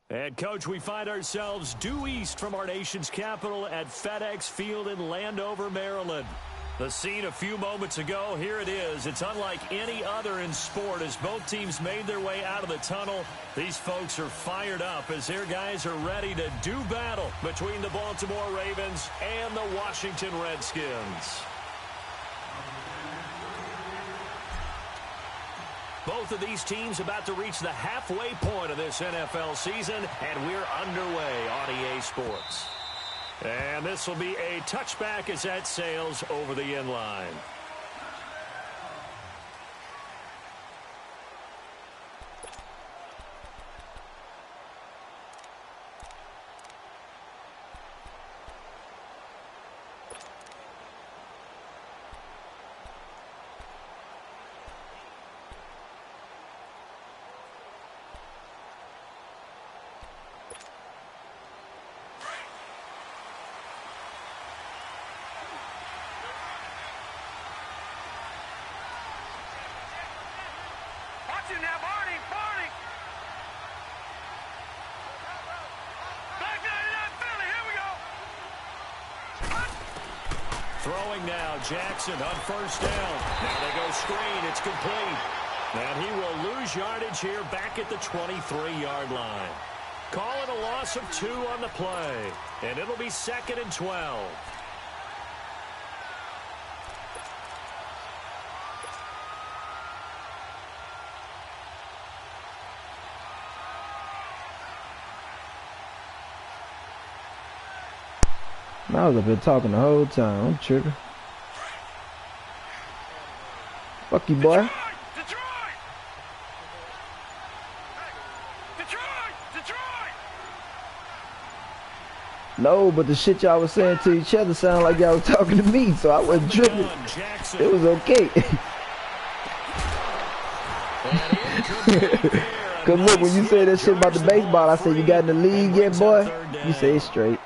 And, Coach, we find ourselves due east from our nation's capital at FedEx Field in Landover, Maryland. The scene a few moments ago, here it is. It's unlike any other in sport as both teams made their way out of the tunnel. These folks are fired up as their guys are ready to do battle between the Baltimore Ravens and the Washington Redskins. Both of these teams about to reach the halfway point of this NFL season, and we're underway on EA Sports. And this will be a touchback as that sails over the end line. Now, Barney. Back down to that Philly. Here we go. Throwing now, Jackson on first down. Now they go screen. It's complete. And he will lose yardage here back at the 23-yard line. Calling a loss of 2 on the play. And it'll be 2nd and 12. I was up here talking the whole time. I'm tripping. Fuck you, boy. Detroit! No, but the shit y'all was saying to each other sounded like y'all was talking to me, so I wasn't tripping. It was okay. Cause look, when you say that shit about the baseball, I said, you got in the league yet, boy? You say it straight.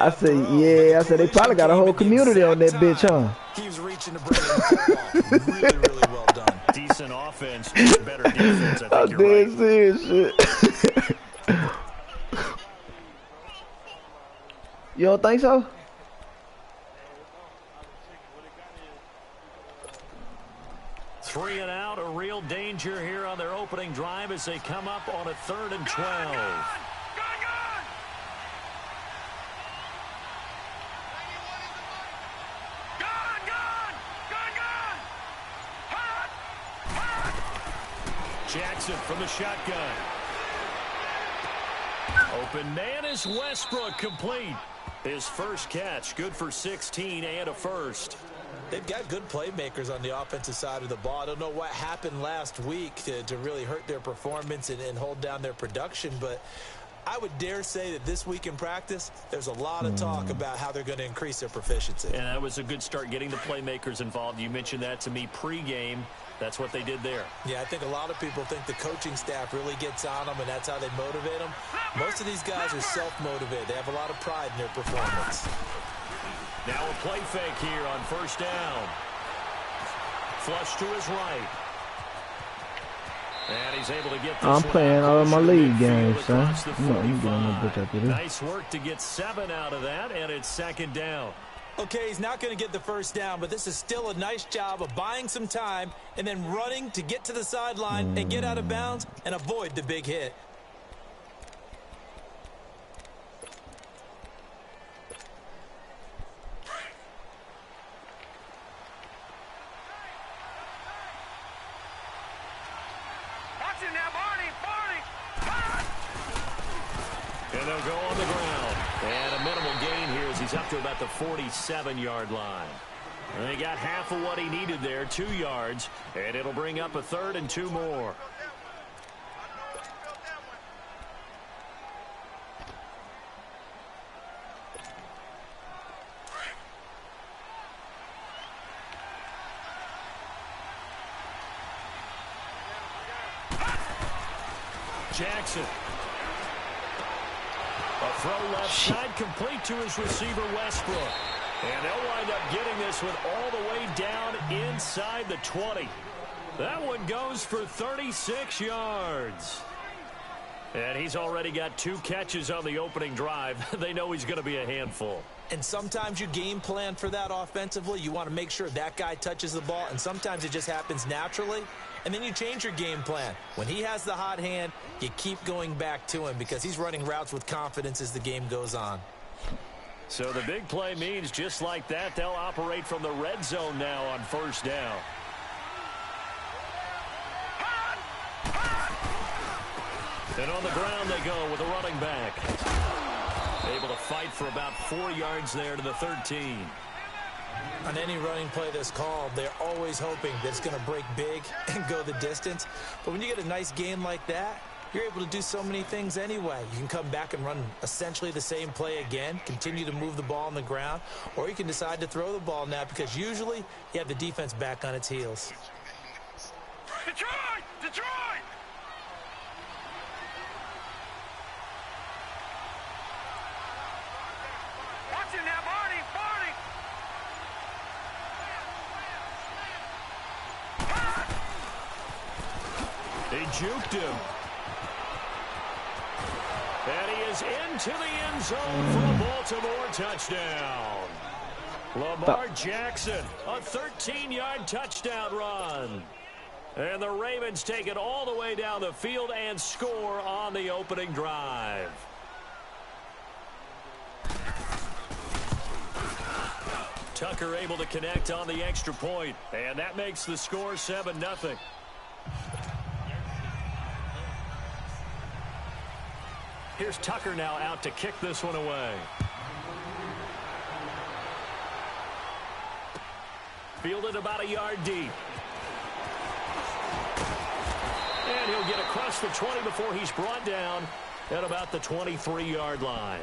I said, yeah. I said, they probably got a whole community on that bitch, huh? He was reaching to bring in the really, really well done. Decent offense, better defense. I think you're right. Serious shit. You don't think so? Three and out, a real danger here on their opening drive as they come up on a 3rd and 12. Jackson from the shotgun. Open man is Westbrook, complete. His first catch, good for 16 and a first. They've got good playmakers on the offensive side of the ball. I don't know what happened last week to really hurt their performance and hold down their production, but I would dare say that this week in practice, there's a lot of talk about how they're going to increase their proficiency. And that was a good start getting the playmakers involved. You mentioned that to me pregame. That's what they did there. Yeah, I think a lot of people think the coaching staff really gets on them, and that's how they motivate them. Most of these guys are self-motivated. They have a lot of pride in their performance. Now a play fake here on first down. Flush to his right. And he's able to get this. I'm playing all of my league games, son. Nice work to get 7 out of that, and it's 2nd down. Okay, he's not going to get the first down, but this is still a nice job of buying some time and then running to get to the sideline and get out of bounds and avoid the big hit. Watch him now, Barney! And they'll go on the ground. And a minimal gain here as he's up to about the 47-yard line. And they got half of what he needed there, 2 yards. And it'll bring up a 3rd and 2 more. Jackson. A throw left side complete to his receiver, Westbrook. And they'll wind up getting this one all the way down inside the 20. That one goes for 36 yards. And he's already got 2 catches on the opening drive. They know he's going to be a handful. And sometimes you game plan for that offensively. You want to make sure that guy touches the ball, and sometimes it just happens naturally. And then you change your game plan. When he has the hot hand, you keep going back to him because he's running routes with confidence as the game goes on. So the big play means just like that, they'll operate from the red zone now on first down. And on the ground they go with a running back. Able to fight for about 4 yards there to the 13. On any running play that's called, they're always hoping that it's going to break big and go the distance. But when you get a nice gain like that, you're able to do so many things anyway. You can come back and run essentially the same play again, continue to move the ball on the ground, or you can decide to throw the ball now because usually you have the defense back on its heels. Detroit! Detroit! Watch him now, Barney! Barney! They juked him. And he is into the end zone for a Baltimore touchdown. Lamar Jackson, a 13-yard touchdown run. And the Ravens take it all the way down the field and score on the opening drive. Tucker able to connect on the extra point, and that makes the score 7-0. Here's Tucker now out to kick this one away. Fielded about a yard deep. And he'll get across the 20 before he's brought down at about the 23-yard line.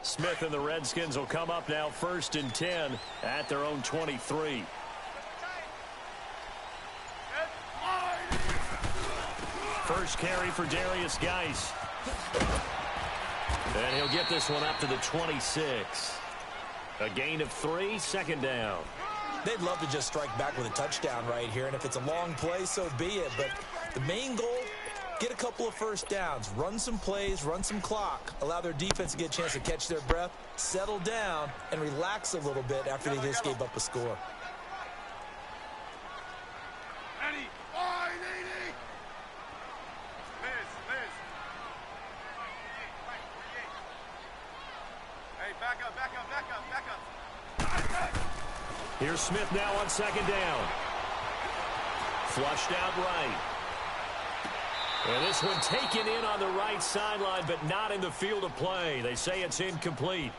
Smith and the Redskins will come up now 1st and 10 at their own 23. First carry for Darius Geis. And he'll get this one up to the 26. A gain of 3, 2nd down. They'd love to just strike back with a touchdown right here, and if it's a long play, so be it. But the main goal, get a couple of first downs, run some plays, run some clock, allow their defense to get a chance to catch their breath, settle down, and relax a little bit after they just gave up a score. Here's Smith now on 2nd down. Flushed out right. And this one taken in on the right sideline, but not in the field of play. They say it's incomplete.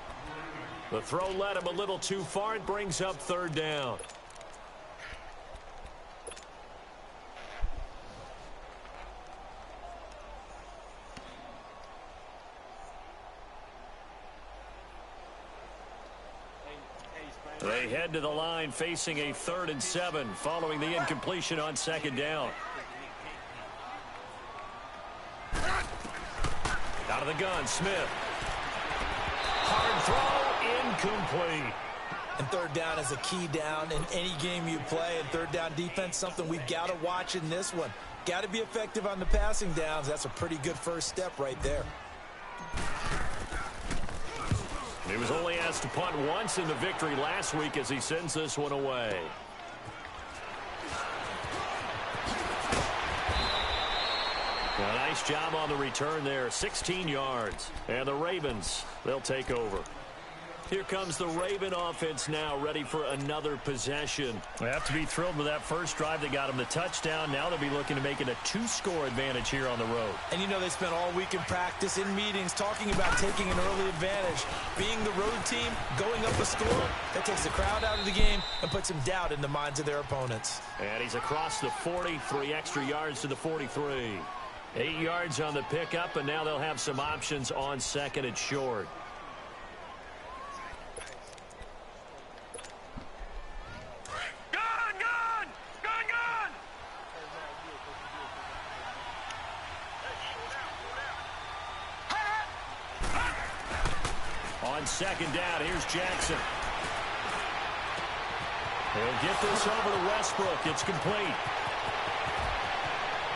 The throw led him a little too far. It brings up 3rd down. They head to the line facing a 3rd and 7 following the incompletion on 2nd down. Out of the gun, Smith. Hard throw, incomplete. And 3rd down is a key down in any game you play. And 3rd down defense, something we've got to watch in this one. Got to be effective on the passing downs. That's a pretty good first step right there. He was only asked to punt once in the victory last week as he sends this one away. A nice job on the return there, 16 yards. And the Ravens, they'll take over. Here comes the Raven offense now, ready for another possession. They have to be thrilled with that first drive that got them the touchdown. Now they'll be looking to make it a 2-score advantage here on the road. And you know they spent all week in practice, in meetings, talking about taking an early advantage. Being the road team, going up a score, that takes the crowd out of the game and puts some doubt in the minds of their opponents. And he's across the 40, 3 extra yards to the 43. 8 yards on the pickup, and now they'll have some options on second and short. On second down, here's Jackson. He'll get this over to Westbrook. It's complete.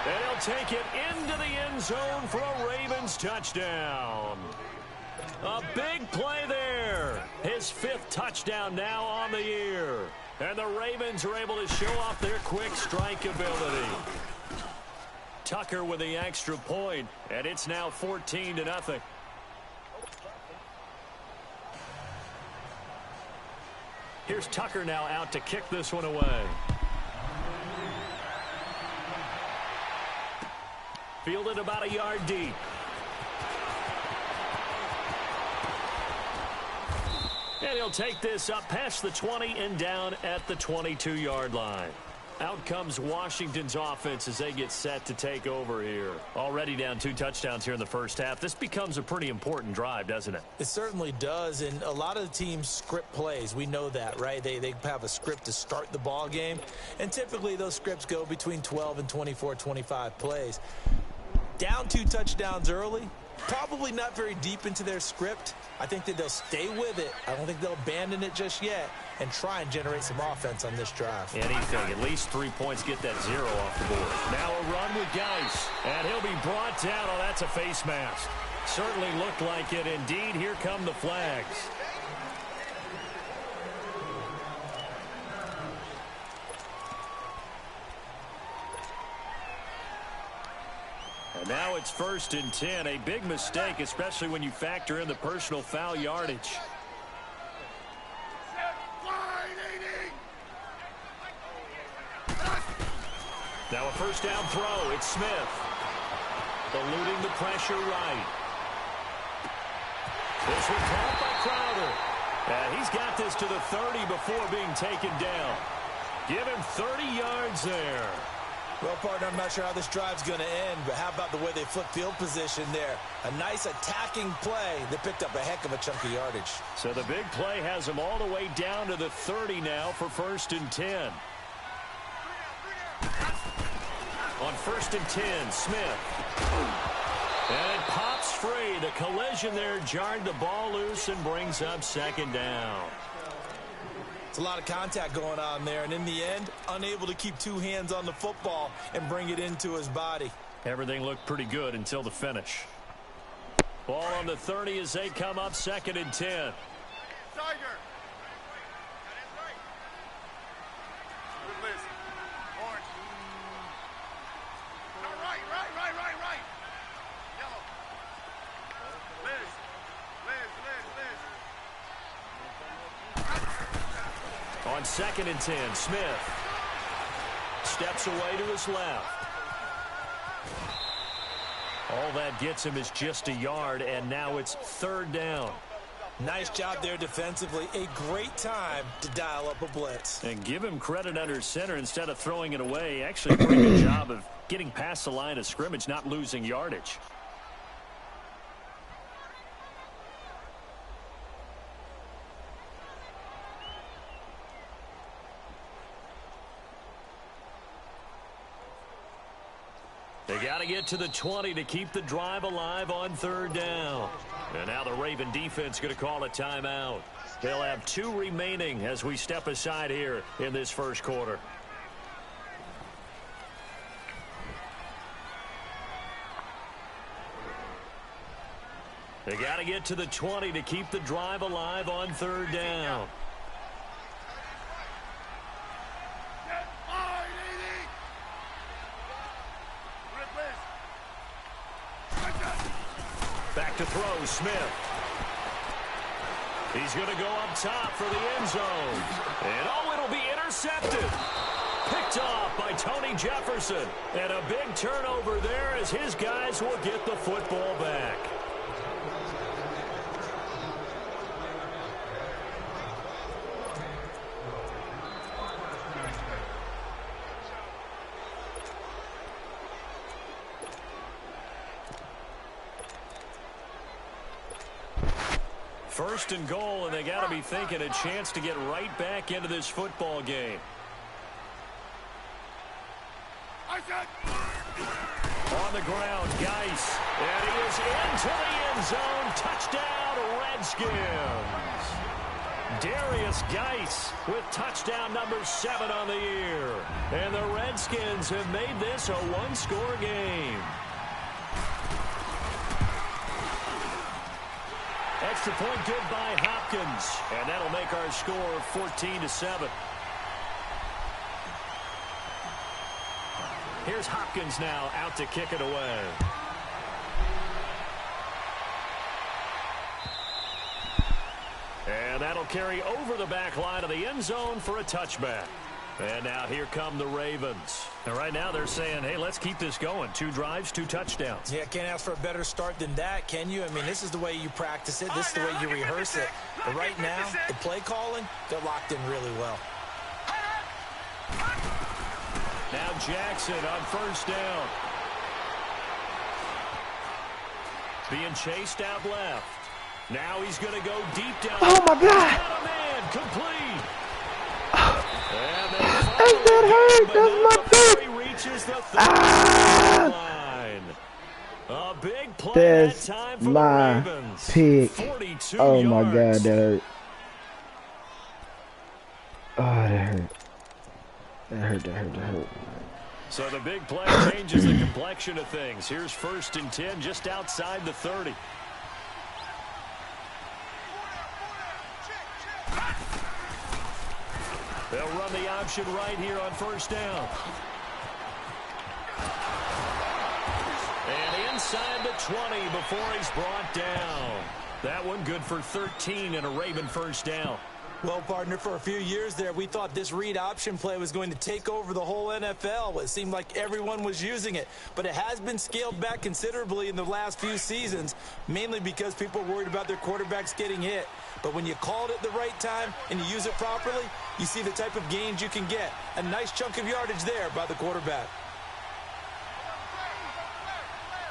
And he'll take it into the end zone for a Ravens touchdown. A big play there. His 5th touchdown now on the year. And the Ravens are able to show off their quick strike ability. Tucker with the extra point, and it's now 14-0. Here's Tucker now out to kick this one away. Fielded about a yard deep. And he'll take this up past the 20 and down at the 22-yard line. Out comes Washington's offense as they get set to take over here. Already down 2 touchdowns here in the first half. This becomes a pretty important drive, doesn't it? It certainly does, and a lot of the teams script plays. We know that, right? They have a script to start the ball game, and typically those scripts go between 12 and 24, 25 plays. Down 2 touchdowns early, probably not very deep into their script. I think that they'll stay with it. I don't think they'll abandon it just yet and try and generate some offense on this drive. Anything. At least 3 points, get that 0 off the board. Now a run with Geis, and he'll be brought down. Oh, that's a face mask. Certainly looked like it. Indeed, here come the flags. And now it's 1st and 10. A big mistake, especially when you factor in the personal foul yardage. Now a 1st down throw. It's Smith. Eluding the pressure right. This one caught by Crowder. And he's got this to the 30 before being taken down. Give him 30 yards there. Well, partner, I'm not sure how this drive's going to end, but how about the way they flip field position there? A nice attacking play that picked up a heck of a chunk of yardage. So the big play has them all the way down to the 30 now for 1st and 10. On 1st and 10, Smith. And it pops free. The collision there jarred the ball loose and brings up 2nd down. It's a lot of contact going on there, and in the end, unable to keep 2 hands on the football and bring it into his body. Everything looked pretty good until the finish. Ball on the 30 as they come up 2nd and 10. Tiger. On 2nd and 10, Smith steps away to his left. All that gets him is just a yard, and now it's 3rd down. Nice job there defensively. A great time to dial up a blitz. And give him credit under center instead of throwing it away. Actually, a pretty good job of getting past the line of scrimmage, not losing yardage. They got to get to the 20 to keep the drive alive on 3rd down. And now the Raven defense going to call a timeout. They'll have 2 remaining as we step aside here in this 1st quarter. They got to get to the 20 to keep the drive alive on 3rd down. Back to throw, Smith. He's going to go up top for the end zone. And oh, it'll be intercepted. Picked off by Tony Jefferson. And a big turnover there as his guys will get the football back. First and goal, and they got to be thinking a chance to get right back into this football game. On the ground, Geis. And he is into the end zone. Touchdown, Redskins. Darius Geis with touchdown number 7 on the year. And the Redskins have made this a one-score game. Extra point good by Hopkins. And that'll make our score 14-7. Here's Hopkins now out to kick it away. And that'll carry over the back line of the end zone for a touchback. And now here come the Ravens. And right now they're saying, hey, let's keep this going. 2 drives, 2 touchdowns. Yeah, can't ask for a better start than that, can you? I mean, this is the way you practice it. This is the way you rehearse it. But right now, the play calling, they're locked in really well. Now Jackson on first down. Being chased out left. Now he's going to go deep down. Oh, my God. Got a man, complete. Ain't that hurt? That's my pick. He reaches the line. A big play That's that time for my the Ravens. pick. 42 Oh, yards. my God, that hurt. Oh, that hurt. That hurt. So the big play changes the complexion of things. Here's 1st and 10 just outside the 30. They'll run the option right here on first down. And inside the 20 before he's brought down. That one good for 13 and a Raven first down. Well, partner, for a few years there, we thought this read option play was going to take over the whole NFL. It seemed like everyone was using it. But it has been scaled back considerably in the last few seasons, mainly because people are worried about their quarterbacks getting hit. But when you call it at the right time and you use it properly, you see the type of gains you can get. A nice chunk of yardage there by the quarterback.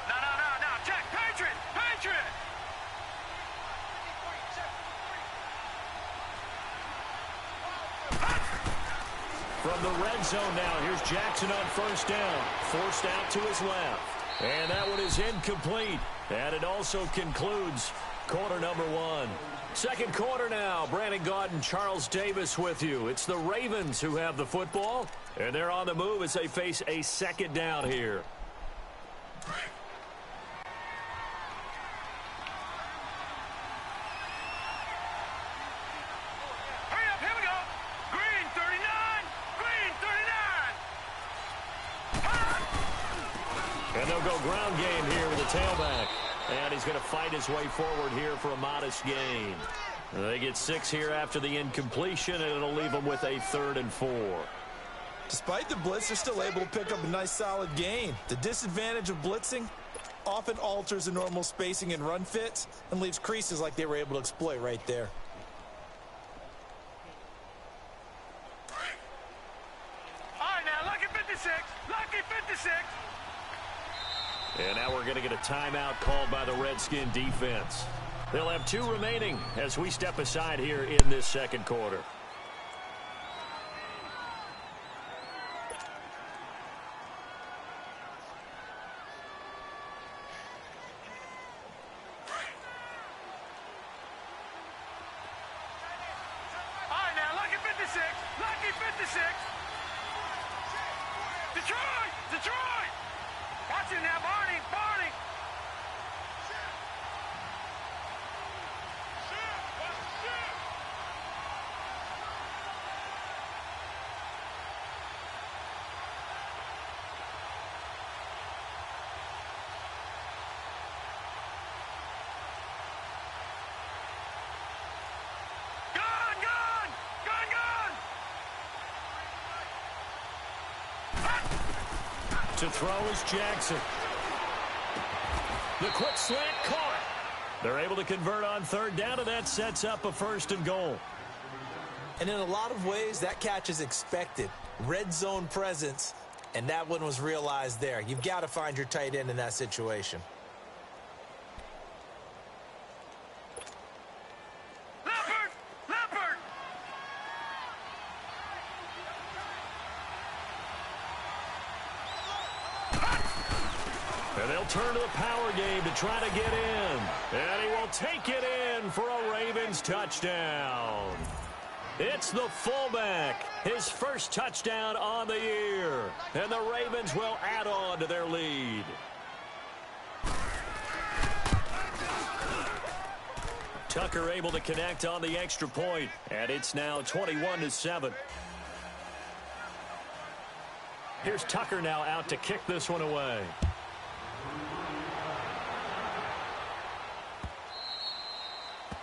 No, check, Patriot! From the red zone now, here's Jackson on first down. Forced out to his left. And that one is incomplete. And it also concludes quarter number 1. Second quarter now. Brandon Gaudin, Charles Davis with you. It's the Ravens who have the football. And they're on the move as they face a second down here. Hurry up, here we go. Green 39. And they'll go ground game here with the tailback. And he's going to fight his way forward here for a modest gain. They get 6 here after the incompletion, and it'll leave them with a 3rd and 4. Despite the blitz, they're still able to pick up a nice solid gain. The disadvantage of blitzing often alters the normal spacing and run fits and leaves creases like they were able to exploit right there. All right, now, lucky 56. Lucky 56. And now we're going to get a timeout called by the Redskin defense. They'll have 2 remaining as we step aside here in this second quarter. All right, now, lucky 56. Lucky 56. Detroit! Watch it now, Barney. To throw is Jackson. The quick slant caught. They're able to convert on 3rd down, and that sets up a 1st and goal. And in a lot of ways, that catch is expected. Red zone presence, and that one was realized there. You've got to find your tight end in that situation. And they'll turn to the power game to try to get in. And he will take it in for a Ravens touchdown. It's the fullback, his first touchdown on the year. And the Ravens will add on to their lead. Tucker able to connect on the extra point, and it's now 21-7. Here's Tucker now out to kick this one away.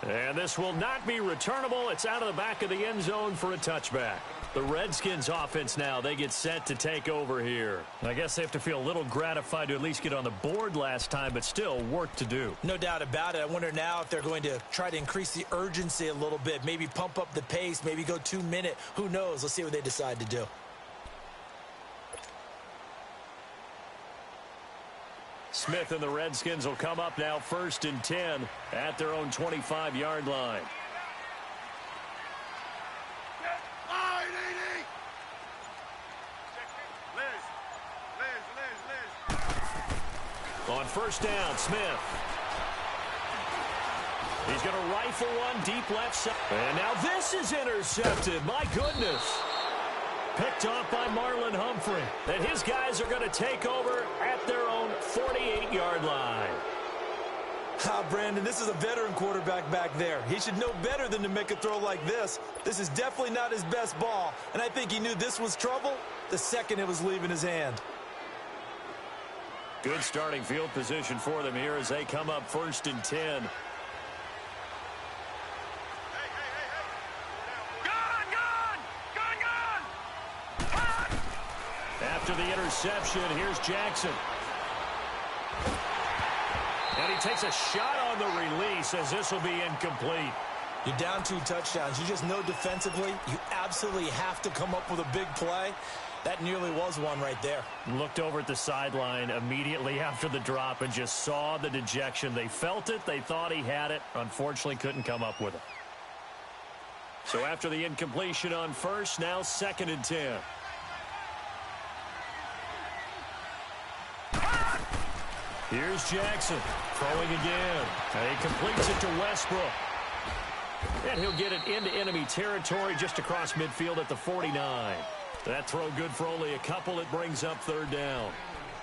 And this will not be returnable. It's out of the back of the end zone for a touchback. The Redskins offense now, they get set to take over here. I guess they have to feel a little gratified to at least get on the board last time, but still work to do. No doubt about it. I wonder now if they're going to try to increase the urgency a little bit, maybe pump up the pace, maybe go 2-minute. Who knows? Let's see what they decide to do. Smith and the Redskins will come up now 1st and 10 at their own 25-yard line. On 1st down, Smith. He's going to rifle one deep left side. And now this is intercepted. My goodness. Picked off by Marlon Humphrey. And his guys are going to take over at their own 48-yard line. Brandon, this is a veteran quarterback back there. He should know better than to make a throw like this. This is definitely not his best ball. And I think he knew this was trouble the second it was leaving his hand. Good starting field position for them here as they come up 1st and 10. After the interception, here's Jackson. And he takes a shot on the release as this will be incomplete. You're down 2 touchdowns. You just know defensively you absolutely have to come up with a big play. That nearly was one right there. Looked over at the sideline immediately after the drop and just saw the dejection. They felt it. They thought he had it. Unfortunately, couldn't come up with it. So after the incompletion on 1st, now 2nd and 10. Here's Jackson throwing again. And he completes it to Westbrook. And he'll get it into enemy territory just across midfield at the 49. That throw good for only a couple. It brings up 3rd down.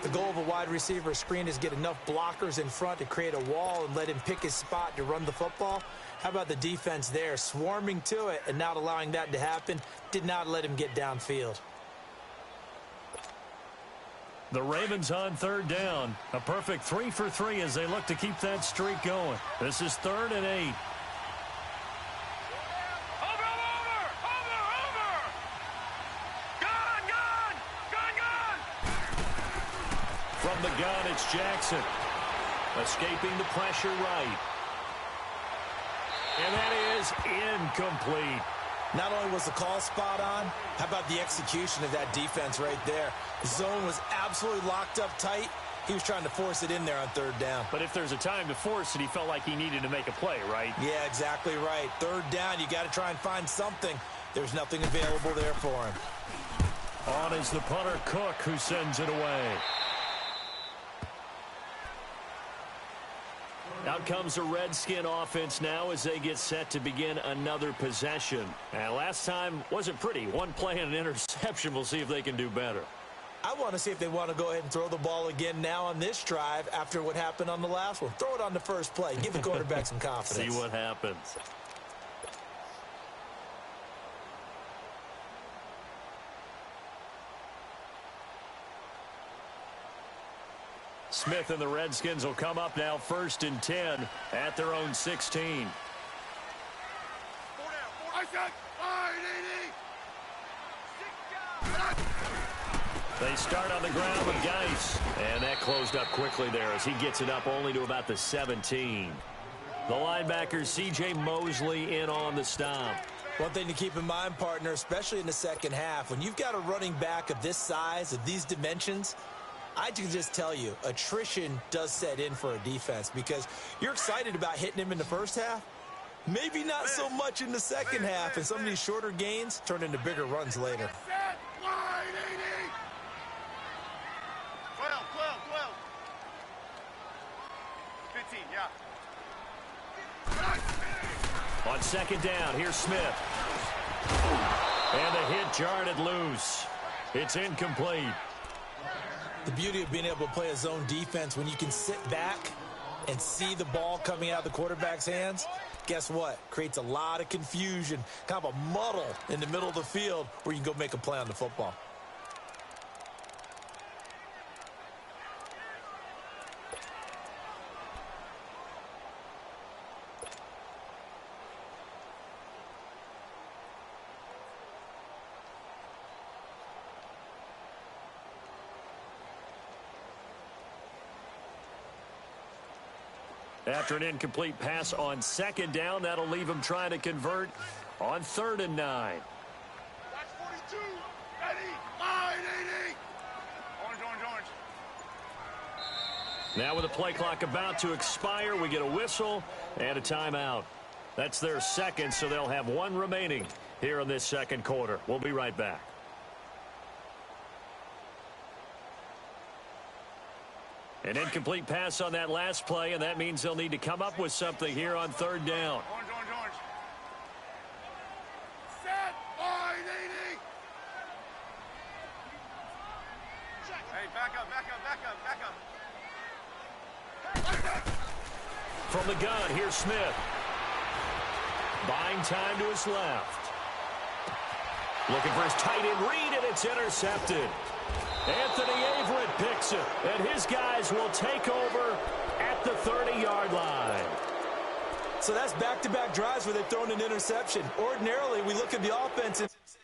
The goal of a wide receiver screen is get enough blockers in front to create a wall and let him pick his spot to run the football. How about the defense there, swarming to it and not allowing that to happen? Did not let him get downfield. The Ravens on 3rd down. A perfect 3 for 3 as they look to keep that streak going. This is 3rd and 8. From the gun, it's Jackson. Escaping the pressure right. And that is incomplete. Not only was the call spot on, how about the execution of that defense right there? The zone was absolutely locked up tight. He was trying to force it in there on 3rd down. But if there's a time to force it, he felt like he needed to make a play, right? Yeah, exactly right. 3rd down, you got to try and find something. There's nothing available there for him. On is the punter, Cook, who sends it away. Out comes the Redskin offense now as they get set to begin another possession. And last time wasn't pretty. One play and an interception. We'll see if they can do better. I want to see if they want to go ahead and throw the ball again now on this drive after what happened on the last one. Throw it on the first play. Give the quarterback some confidence. See what happens. Smith and the Redskins will come up now 1st and 10 at their own 16. They start on the ground with Geis. And that closed up quickly there as he gets it up only to about the 17. The linebacker, C.J. Mosley, in on the stop. One thing to keep in mind, partner, especially in the second half, when you've got a running back of this size, of these dimensions, I can just tell you, attrition does set in for a defense because you're excited about hitting him in the first half. Maybe not so much in the second half, and some of these shorter gains turn into bigger runs later. yeah. On second down, here's Smith. And the hit jarred it loose. It's incomplete. The beauty of being able to play a zone defense when you can sit back and see the ball coming out of the quarterback's hands, guess what? Creates a lot of confusion, kind of a muddle in the middle of the field where you can go make a play on the football. After an incomplete pass on second down, that'll leave him trying to convert on 3rd and 9. Watch 42. Ready. Line 80. Orange. Now with the play clock about to expire, we get a whistle and a timeout. That's their second, so they'll have one remaining here in this second quarter. We'll be right back. An incomplete pass on that last play, and that means they'll need to come up with something here on 3rd down. Orange. Set. Line 80. Hey, back up. From the gun, here's Smith. Buying time to his left. Looking for his tight end read, and it's intercepted. Anthony Averett picks it, and his guys will take over at the 30-yard line. So that's back-to-back drives where they've thrown an interception. Ordinarily, we look at the offense and say,